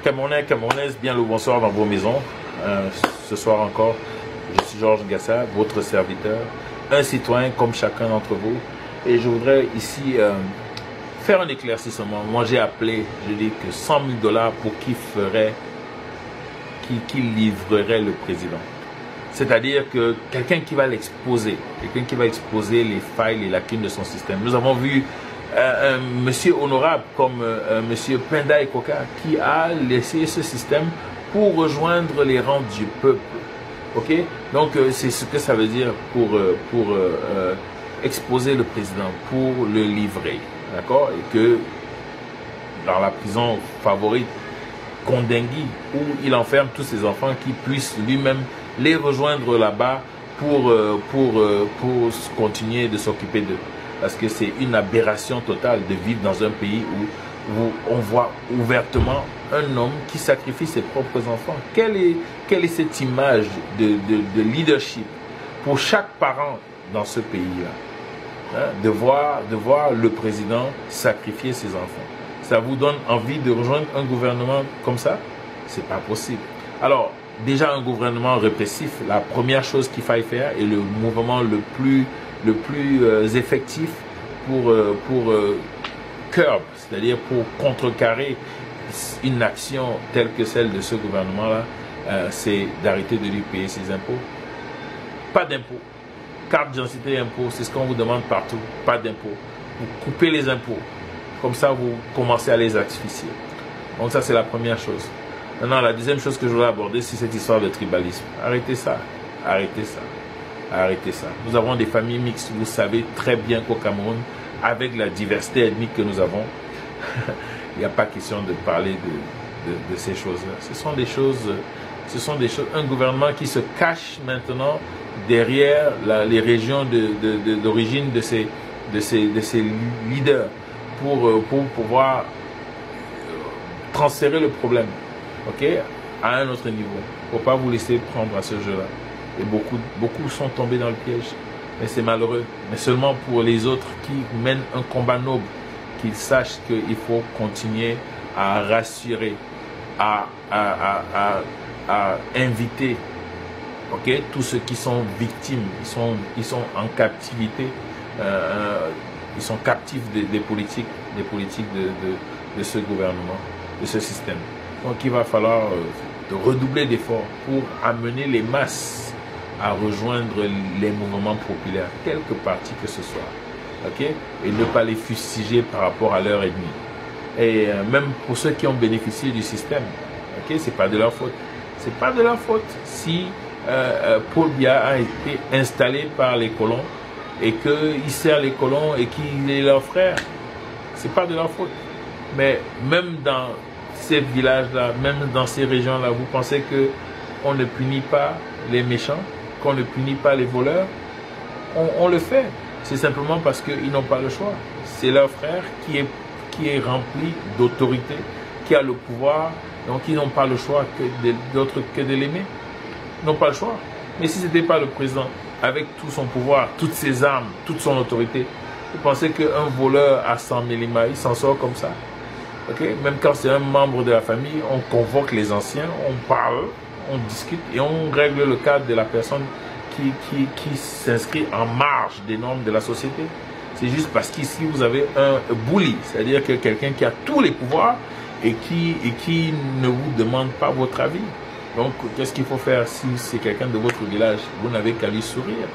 Camerounais, Camerounaises, bien le bonsoir dans vos maisons. Ce soir encore, je suis Georges Gassa, votre serviteur, un citoyen comme chacun d'entre vous. Et je voudrais ici faire un éclaircissement. Moi j'ai appelé, je dis que 100 000 $ pour qui livrerait le président. C'est-à-dire que quelqu'un qui va l'exposer, quelqu'un qui va exposer les failles, les lacunes de son système. Nous avons vu un monsieur honorable comme monsieur Penda Ekoka qui a laissé ce système pour rejoindre les rangs du peuple. Ok? Donc c'est ce que ça veut dire pour exposer le président, pour le livrer. D'accord? Et que dans la prison favorite, Kondengui, où il enferme tous ses enfants, qui puissent lui-même les rejoindre là-bas pour continuer de s'occuper d'eux. Parce que c'est une aberration totale de vivre dans un pays où on voit ouvertement un homme qui sacrifie ses propres enfants. Quelle est cette image de leadership pour chaque parent dans ce pays-là, hein, de voir le président sacrifier ses enfants? Ça vous donne envie de rejoindre un gouvernement comme ça? C'est pas possible. Alors, déjà un gouvernement répressif, la première chose qu'il faille faire et le mouvement le plus effectif pour curb, c'est-à-dire pour contrecarrer une action telle que celle de ce gouvernement-là, c'est d'arrêter de lui payer ses impôts. Pas d'impôts. Carte d'identité et impôts, c'est ce qu'on vous demande partout. Pas d'impôts. Vous coupez les impôts. Comme ça, vous commencez à les asphyxier. Donc ça, c'est la première chose. Maintenant, la deuxième chose que je voudrais aborder, c'est cette histoire de tribalisme. Arrêtez ça. Arrêtez ça. Arrêtez ça. Nous avons des familles mixtes. Vous savez très bien qu'au Cameroun, avec la diversité ethnique que nous avons, il n'y a pas question de parler de ces choses-là. Ce sont des choses, un gouvernement qui se cache maintenant derrière les régions d'origine de ces leaders pour pouvoir transférer le problème, ok, à un autre niveau. Il ne faut pas vous laisser prendre à ce jeu-là. Et beaucoup sont tombés dans le piège. Mais c'est malheureux. Mais seulement pour les autres qui mènent un combat noble, qu'ils sachent qu'il faut continuer à rassurer, à inviter, ok, tous ceux qui sont victimes, ils sont en captivité, ils sont captifs des politiques de ce gouvernement, de ce système. Donc il va falloir redoubler d'efforts pour amener les masses à rejoindre les mouvements populaires, quelque parti que ce soit, ok, et ne pas les fustiger par rapport à leur ennemi. Et même pour ceux qui ont bénéficié du système, ok, c'est pas de leur faute. C'est pas de leur faute si Paul Biya a été installé par les colons et qu'il sert les colons et qu'il est leur frère. C'est pas de leur faute. Mais même dans ces villages-là, même dans ces régions-là, vous pensez qu'on ne punit pas les méchants, qu'on ne punit pas les voleurs? On le fait. C'est simplement parce qu'ils n'ont pas le choix. C'est leur frère qui est rempli d'autorité, qui a le pouvoir, donc ils n'ont pas le choix que de l'aimer. Ils n'ont pas le choix. Mais si ce n'était pas le président, avec tout son pouvoir, toutes ses armes, toute son autorité, vous pensez qu'un voleur à 100 millimètres, il s'en sort comme ça? Okay? Même quand c'est un membre de la famille, on convoque les anciens, on parle, on discute et on règle le cas de la personne qui s'inscrit en marge des normes de la société. C'est juste parce qu'ici vous avez un bully, c'est-à-dire que quelqu'un qui a tous les pouvoirs et qui ne vous demande pas votre avis. Donc, qu'est-ce qu'il faut faire si c'est quelqu'un de votre village? Vous n'avez qu'à lui sourire.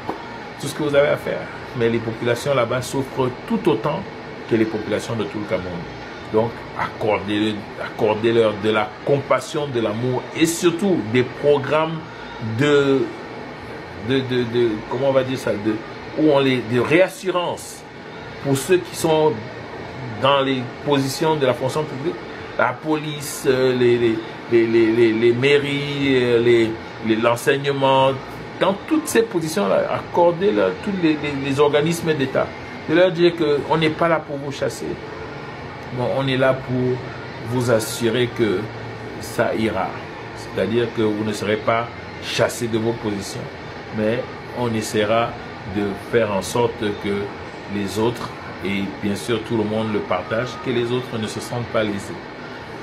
Tout ce que vous avez à faire. Mais les populations là-bas souffrent tout autant que les populations de tout le Cameroun. Donc, accordez-leur de la compassion, de l'amour et surtout des programmes comment on va dire ça, de réassurance pour ceux qui sont dans les positions de la fonction publique, la police, les mairies, l'enseignement, dans toutes ces positions-là, accordez-leur tous les organismes d'État. De leur dire qu'on n'est pas là pour vous chasser. Bon, on est là pour vous assurer que ça ira. C'est-à-dire que vous ne serez pas chassé de vos positions. Mais on essaiera de faire en sorte que les autres, et bien sûr tout le monde le partage, que les autres ne se sentent pas lésés.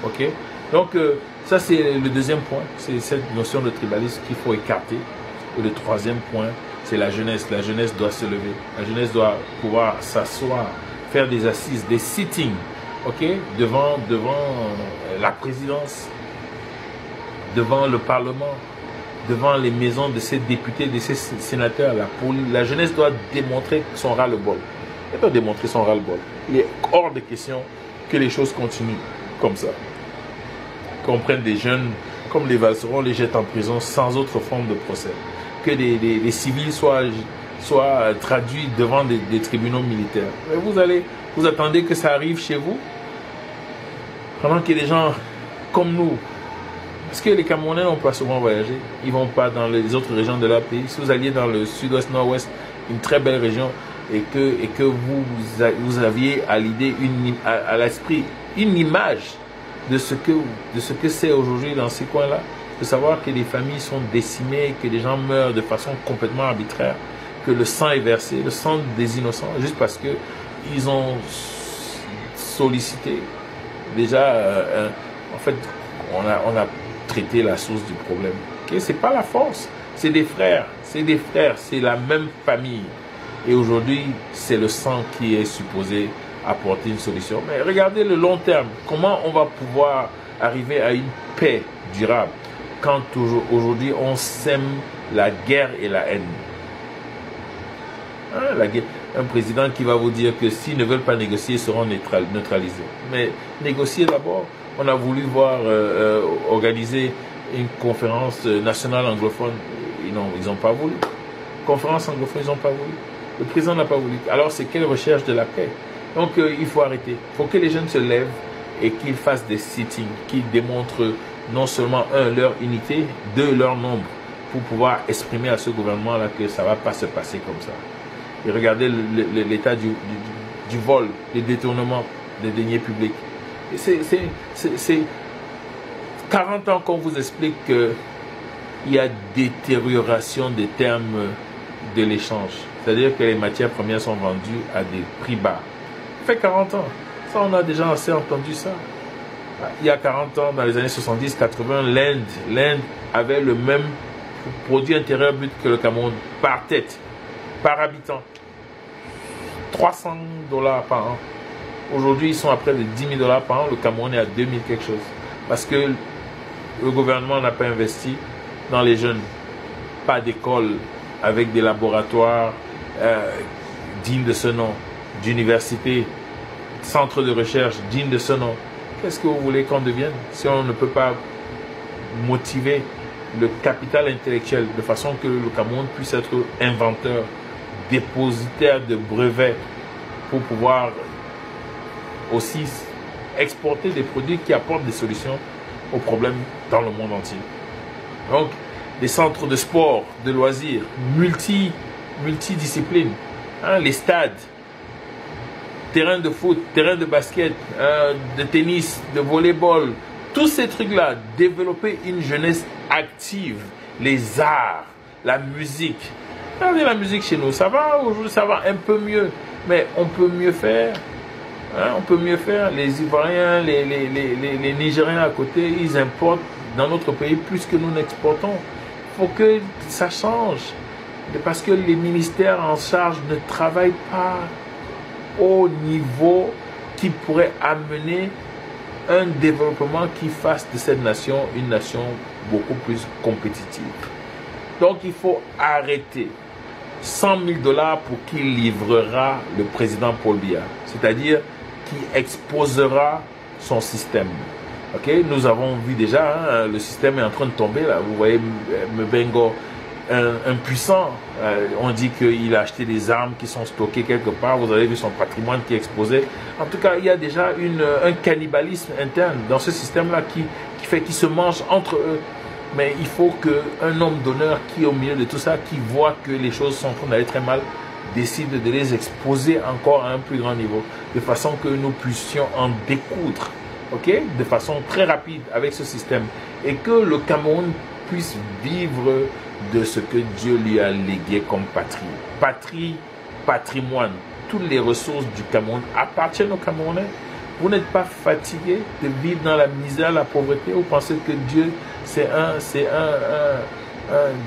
Ok? Donc Ça, c'est le deuxième point. C'est cette notion de tribalisme qu'il faut écarter. Et le troisième point, c'est la jeunesse. La jeunesse doit se lever. La jeunesse doit pouvoir s'asseoir, faire des assises, des sittings, ok, devant la présidence, devant le Parlement, devant les maisons de ces députés, de ces sénateurs. La jeunesse doit démontrer son ras-le-bol. Elle doit démontrer son ras-le-bol. Il est hors de question que les choses continuent comme ça. Qu'on prenne des jeunes comme les Valserons, les jette en prison sans autre forme de procès. Que les civils soient traduits devant des tribunaux militaires. Mais vous attendez que ça arrive chez vous, pendant que des gens comme nous, parce que les Camerounais n'ont pas souvent voyagé, ils ne vont pas dans les autres régions de leur pays. Si vous alliez dans le sud-ouest, nord-ouest, une très belle région, et que vous aviez à l'idée, à l'esprit, une image de ce que c'est aujourd'hui dans ces coins-là, de savoir que les familles sont décimées, que les gens meurent de façon complètement arbitraire, que le sang est versé, le sang des innocents, juste parce que ils ont sollicité. Déjà, en fait, on a traité la source du problème. Okay? C'est pas la force, c'est des frères, c'est la même famille. Et aujourd'hui, c'est le sang qui est supposé apporter une solution. Mais regardez le long terme. Comment on va pouvoir arriver à une paix durable quand aujourd'hui on sème la guerre et la haine? Hein, la guerre. Un président qui va vous dire que s'ils ne veulent pas négocier, ils seront neutralisés. Mais négocier d'abord. On a voulu voir organiser une conférence nationale anglophone. Ils n'ont pas voulu. Conférence anglophone, ils n'ont pas voulu. Le président n'a pas voulu. Alors c'est quelle recherche de la paix? Donc il faut arrêter. Il faut que les jeunes se lèvent et qu'ils fassent des sittings, qu'ils démontrent non seulement, leur unité, leur nombre, pour pouvoir exprimer à ce gouvernement-là que ça ne va pas se passer comme ça. Et regardez l'état du vol, des détournements des deniers publics. C'est 40 ans qu'on vous explique qu'il y a détérioration des termes de l'échange. C'est-à-dire que les matières premières sont vendues à des prix bas. Ça fait 40 ans. Ça, on a déjà assez entendu ça. Il y a 40 ans, dans les années 70-80, l'Inde avait le même produit intérieur brut que le Cameroun par tête, par habitant. $300 par an. Aujourd'hui, ils sont à près de $10 000 par an. Le Cameroun est à 2000 quelque chose. Parce que le gouvernement n'a pas investi dans les jeunes. Pas d'école avec des laboratoires dignes de ce nom, d'universités, centres de recherche dignes de ce nom. Qu'est-ce que vous voulez qu'on devienne si on ne peut pas motiver le capital intellectuel de façon que le Cameroun puisse être inventeur, dépositaire de brevets pour pouvoir aussi exporter des produits qui apportent des solutions aux problèmes dans le monde entier. Donc, des centres de sport, de loisirs, multidisciplines, hein, les stades, terrain de foot, terrain de basket, de tennis, de volleyball, tous ces trucs-là, développer une jeunesse active, les arts, la musique. Regardez la musique chez nous, ça va aujourd'hui, ça va un peu mieux, mais on peut mieux faire. Hein, on peut mieux faire. Les Ivoiriens, les Nigériens à côté, ils importent dans notre pays plus que nous n'exportons. Il faut que ça change. Parce que les ministères en charge ne travaillent pas au niveau qui pourrait amener un développement qui fasse de cette nation une nation beaucoup plus compétitive. Donc il faut arrêter. $100 000 pour qui livrera le président Paul Biya, c'est-à-dire qui exposera son système. Okay? Nous avons vu déjà, hein, le système est en train de tomber là. Vous voyez Mbengo, un puissant, on dit qu'il a acheté des armes qui sont stockées quelque part. Vous avez vu son patrimoine qui est exposé. En tout cas, il y a déjà un cannibalisme interne dans ce système-là qui fait qu'ils se mangent entre eux. Mais il faut qu'un homme d'honneur qui est au milieu de tout ça, qui voit que les choses sont en train d'aller très mal, décide de les exposer encore à un plus grand niveau, de façon que nous puissions en découdre, okay, de façon très rapide avec ce système, et que le Cameroun puisse vivre de ce que Dieu lui a légué comme patrie. Patrie, patrimoine, toutes les ressources du Cameroun appartiennent aux Camerounais. Vous n'êtes pas fatigué de vivre dans la misère, la pauvreté? Vous pensez que Dieu,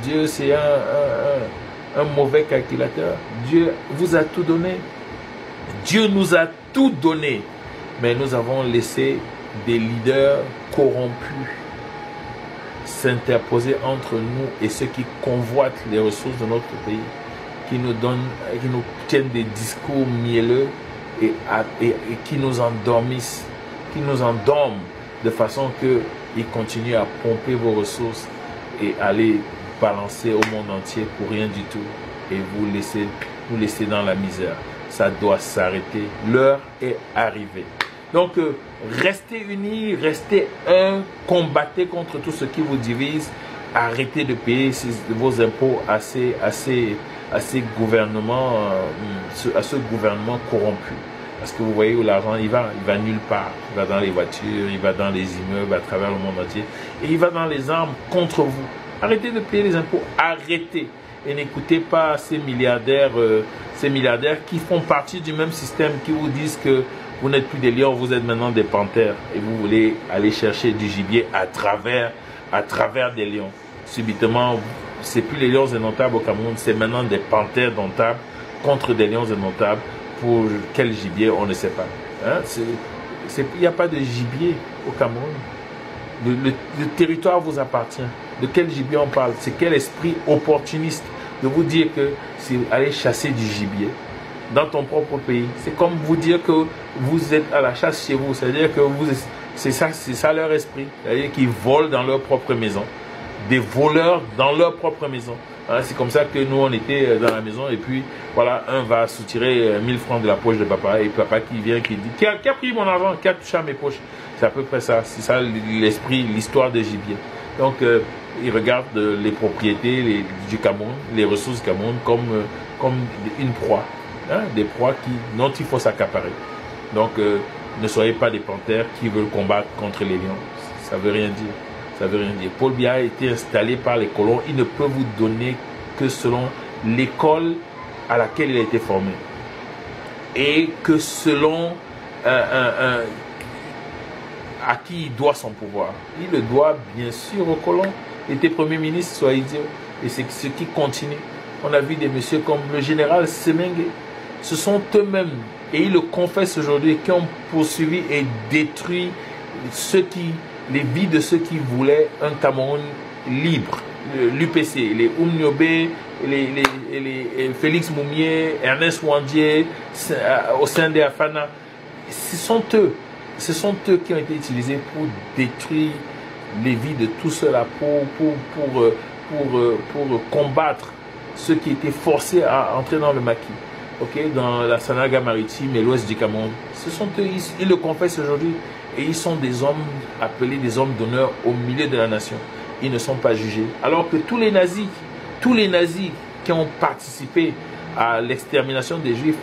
Dieu, c'est un mauvais calculateur? Dieu vous a tout donné. Dieu nous a tout donné. Mais nous avons laissé des leaders corrompus s'interposer entre nous et ceux qui convoitent les ressources de notre pays, qui nous tiennent des discours mielleux et qui nous endormissent, qui nous endorment de façon qu'ils continuent à pomper vos ressources et aller balancer au monde entier pour rien du tout et vous laisser dans la misère. Ça doit s'arrêter. L'heure est arrivée. Donc, restez unis, restez un, combattez contre tout ce qui vous divise, arrêtez de payer vos impôts à ce gouvernement corrompu. Parce que vous voyez où l'argent, il va nulle part. Il va dans les voitures, il va dans les immeubles à travers le monde entier. Et il va dans les armes contre vous. Arrêtez de payer les impôts, arrêtez. Et n'écoutez pas ces milliardaires qui font partie du même système, qui vous disent que vous n'êtes plus des lions, vous êtes maintenant des panthères. Et vous voulez aller chercher du gibier à travers des lions. Subitement, c'est plus les lions indomptables au Cameroun, c'est maintenant des panthères domptables contre des lions indomptables. Pour quel gibier, on ne sait pas. Hein? Il n'y a pas de gibier au Cameroun. Le territoire vous appartient. De quel gibier on parle? C'est quel esprit opportuniste de vous dire que c'est aller chasser du gibier dans ton propre pays. C'est comme vous dire que vous êtes à la chasse chez vous. C'est-à-dire que c'est ça leur esprit. C'est-à-dire qu'ils volent dans leur propre maison. Des voleurs dans leur propre maison. Hein, c'est comme ça que nous, on était dans la maison. Et puis, voilà, un va soutirer 1000 francs de la poche de papa. Et papa qui vient, qui dit, qui a pris mon argent, qui a touché à mes poches. C'est à peu près ça. C'est ça l'esprit, l'histoire des gibiers. Donc, ils regardent les propriétés du Cameroun, les ressources du Cameroun comme une proie. Hein, des proies dont il faut s'accaparer. Donc, ne soyez pas des panthères qui veulent combattre contre les lions. Ça ne veut rien dire. Ça veut rien dire. Paul Biya a été installé par les colons. Il ne peut vous donner que selon l'école à laquelle il a été formé. Et que selon à qui il doit son pouvoir. Il le doit bien sûr aux colons. Il était premier ministre, soyez Dieu. Et c'est ce qui continue. On a vu des messieurs comme le général Semengue. Ce sont eux-mêmes, et ils le confessent aujourd'hui, qui ont poursuivi et détruit les vies de ceux qui voulaient un Cameroun libre. L'UPC, les Oumniobé, les Félix Moumier, Ernest Wandier, au sein des Afana. Ce sont eux qui ont été utilisés pour détruire les vies de tout cela, pour combattre ceux qui étaient forcés à entrer dans le maquis. Dans la Sanaga maritime et l'ouest du Cameroun. Ce sont eux, ils le confessent aujourd'hui. Et ils sont des hommes appelés des hommes d'honneur au milieu de la nation. Ils ne sont pas jugés. Alors que tous les nazis qui ont participé à l'extermination des Juifs,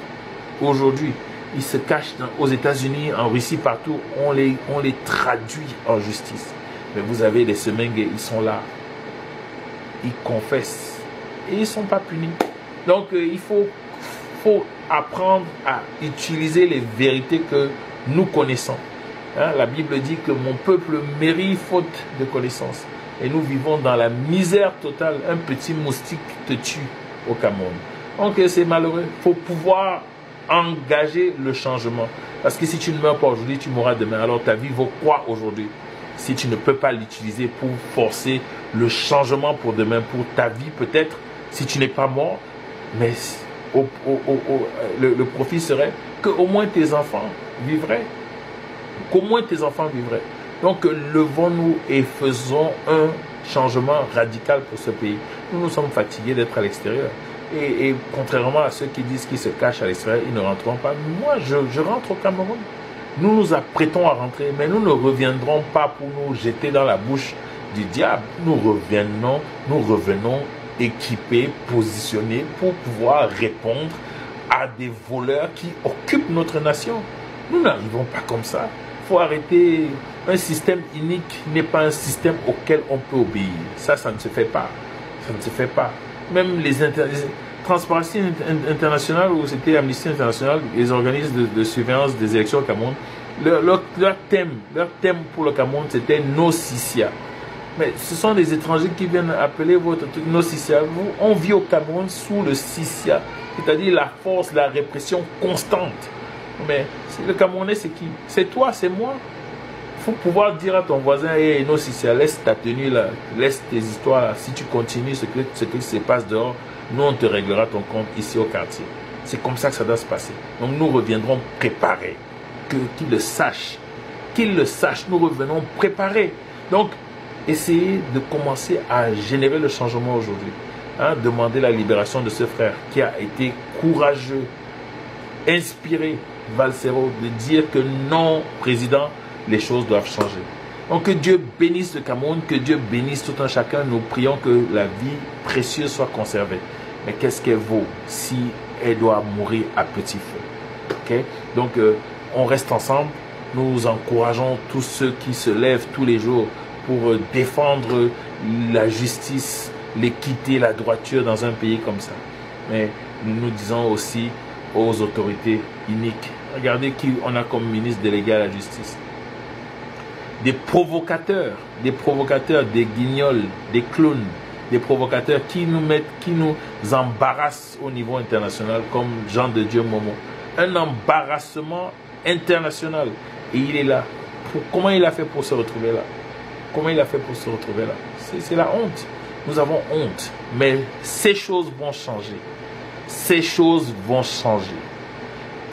aujourd'hui, ils se cachent aux États-Unis, en Russie, partout. On les traduit en justice. Mais vous avez les Semengue, ils sont là. Ils confessent. Et ils ne sont pas punis. Donc, il faut apprendre à utiliser les vérités que nous connaissons. Hein, la Bible dit que mon peuple mérit faute de connaissance. Et nous vivons dans la misère totale. Un petit moustique te tue au Cameroun. Donc c'est malheureux. Il faut pouvoir engager le changement. Parce que si tu ne meurs pas aujourd'hui, tu mourras demain. Alors ta vie vaut quoi aujourd'hui? Si tu ne peux pas l'utiliser pour forcer le changement pour demain, pour ta vie peut-être, si tu n'es pas mort, mais le profit serait qu'au moins tes enfants vivraient. Qu'au moins tes enfants vivraient. Donc levons-nous et faisons un changement radical pour ce pays. Nous sommes fatigués d'être à l'extérieur. Et contrairement à ceux qui disent qu'ils se cachent à l'extérieur, ils ne rentreront pas. Moi, je rentre au Cameroun. Nous nous apprêtons à rentrer, mais nous ne reviendrons pas pour nous jeter dans la bouche du diable. Nous revenons équipés, positionnés pour pouvoir répondre à des voleurs qui occupent notre nation. Nous n'arrivons pas comme ça. Il faut arrêter. Un système unique n'est pas un système auquel on peut obéir. Ça ne se fait pas. Ça ne se fait pas. Même les Transparency International, ou c'était Amnesty International, les organismes de surveillance des élections au Cameroun, Leur thème pour le Cameroun, c'était Nocicia. Mais ce sont des étrangers qui viennent appeler votre truc Nocicia. On vit au Cameroun sous le Cicia, c'est-à-dire la force, la répression constante. Mais le Camerounais, c'est qui? C'est toi, c'est moi. Il faut pouvoir dire à ton voisin, hey, Nocicia, laisse ta tenue là, laisse tes histoires là. Si tu continues ce qui se passe dehors, nous on te réglera ton compte ici au quartier. C'est comme ça que ça doit se passer. Donc nous reviendrons préparés. Qu'ils le sachent. Qu'ils le sachent. Nous revenons préparés. Donc, essayez de commencer à générer le changement aujourd'hui. Hein, demander la libération de ce frère qui a été courageux, inspiré, Valsero, de dire que non, président, les choses doivent changer. Donc que Dieu bénisse le Cameroun, que Dieu bénisse tout un chacun. Nous prions que la vie précieuse soit conservée. Mais qu'est-ce qu'elle vaut si elle doit mourir à petit feu? Okay? Donc, on reste ensemble. Nous encourageons tous ceux qui se lèvent tous les jours pour défendre la justice, l'équité, la droiture dans un pays comme ça. Mais nous disons aussi aux autorités iniques, regardez qui on a comme ministre délégué à la justice. Des provocateurs, des guignols, des clowns, des provocateurs qui nous embarrassent au niveau international comme Jean de Dieu Momo. Un embarrassement international. Et il est là. Comment il a fait pour se retrouver là? Comment il a fait pour se retrouver là? C'est la honte. Nous avons honte. Mais ces choses vont changer. Ces choses vont changer.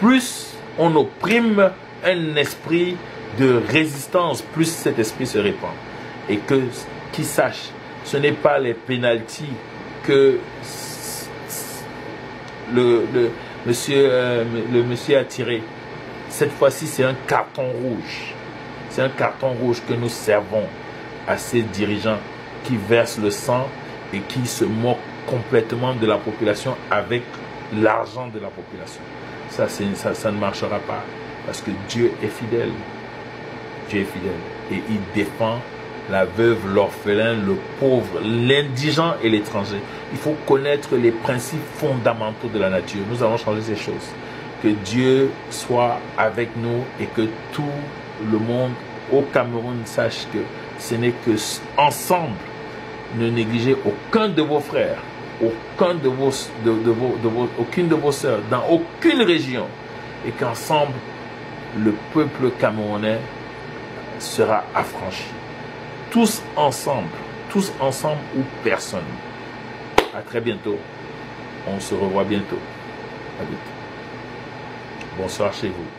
Plus on opprime un esprit de résistance, plus cet esprit se répand. Et qu'ils sachent, ce n'est pas les pénaltys que le monsieur a tiré. Cette fois-ci, c'est un carton rouge. C'est un carton rouge que nous servons à ces dirigeants qui versent le sang et qui se moquent complètement de la population avec l'argent de la population. Ça ne marchera pas. Parce que Dieu est fidèle. Dieu est fidèle. Et il défend la veuve, l'orphelin, le pauvre, l'indigent et l'étranger. Il faut connaître les principes fondamentaux de la nature. Nous allons changer ces choses. Que Dieu soit avec nous et que tout le monde au Cameroun sache que ce n'est que ensemble, ne négligez aucun de vos frères, aucune de vos sœurs, dans aucune région, et qu'ensemble, le peuple camerounais sera affranchi. Tous ensemble ou personne. À très bientôt. On se revoit bientôt. À vite. Bonsoir chez vous.